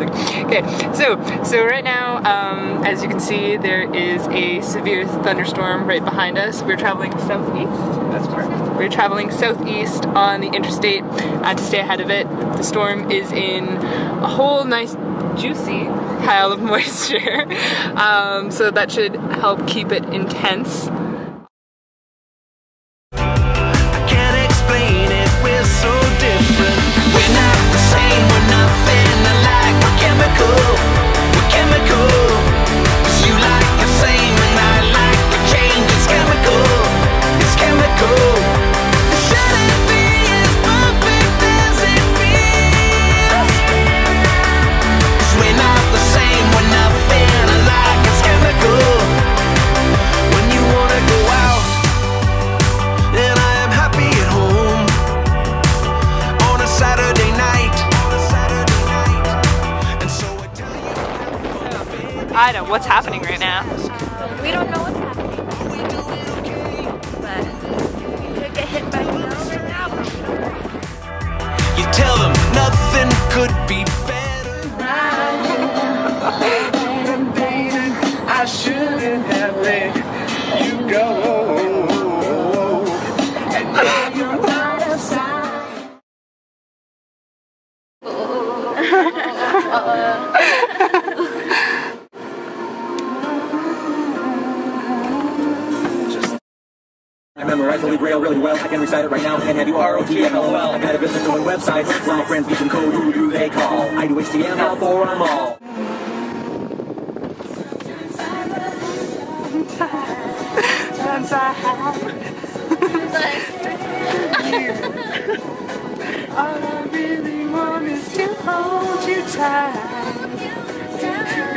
embarrassing. Okay, so right now, as you can see, there is a severe thunderstorm right behind us. We're traveling southeast. That's correct. We're traveling southeast on the interstate to stay ahead of it. The storm is in a whole nice, juicy pile of moisture, so that should help keep it intense. Ida, what's happening right now? We don't know what's happening, but we could get hit by snow right now. You tell them nothing could be better. I shouldn't have let you go. And now you're out of sight. I memorize Holy Grail really well. I can recite it right now and have you ROTMLOL. I got a business doing websites where my friends need some code. Who do they call? I do HTML for them all. All I really want is to hold you tight.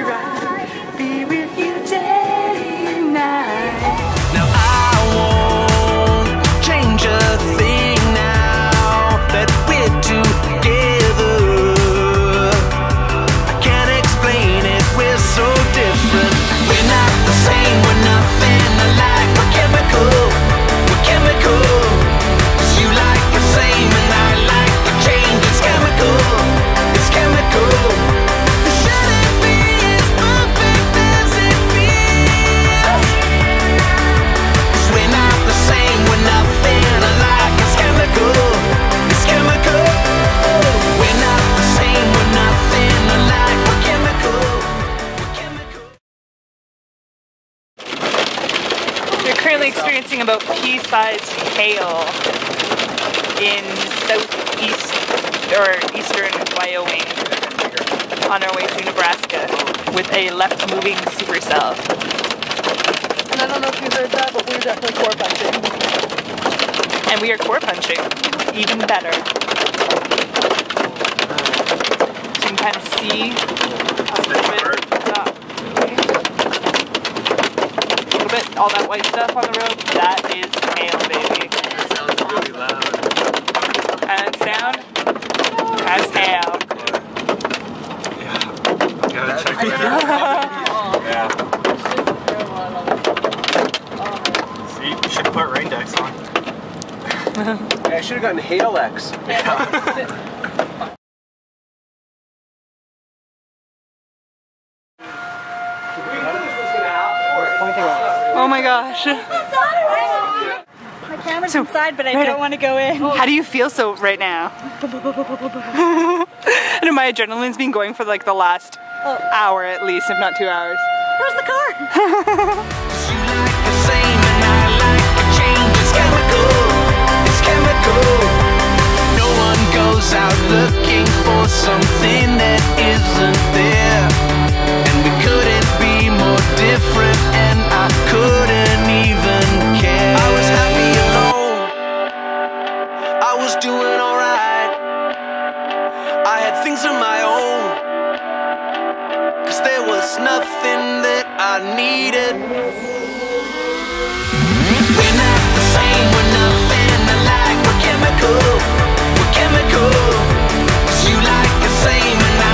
Right. Be with you day and night. Now I won't change a thing now that we're together. I can't explain it, we're so different. We're not the same, we're nothing alike. We're chemical, we're chemical. 'Cause you like the same and I like the change. It's chemical, it's chemical. Should it be as perfect as it feels? 'Cause we're not the same, we're nothing alike. It's chemical, it's chemical. We're not the same, we're nothing alike. We're chemical, we're chemical. We're currently experiencing about pea-sized hail in southeast or eastern Wyoming on our way to Nebraska with a left-moving supercell. And I don't know if you heard that, but we're definitely core punching. And we are core punching, even better. So you can kind of see a little bit, all that white stuff on the road, that is hail, baby. It sounds really loud. And that sound, that's hail. Gotta check it out. Yeah. See, you should put rain decks on. I should have gotten Hail-X. Oh my gosh. My camera's inside, but I don't want to go in. How do you feel right now? And my adrenaline's been going for like the last hour at least, if not 2 hours. Where's the car? You like the same and I like the change. It's chemical, it's chemical. No one goes out looking for something that isn't there. And we couldn't be more different, and I couldn't even care. I was happy alone, I was doing alright. I had things of my own, 'cause there was nothing that I needed. We're not the same, we're nothing alike. We're chemical, we're chemical. 'Cause you like the same and I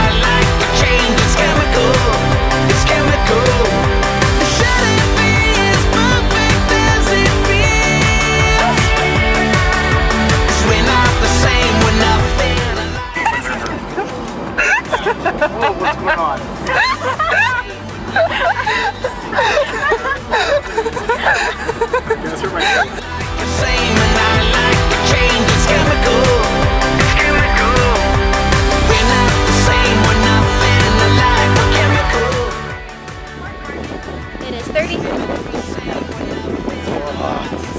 30. Oh,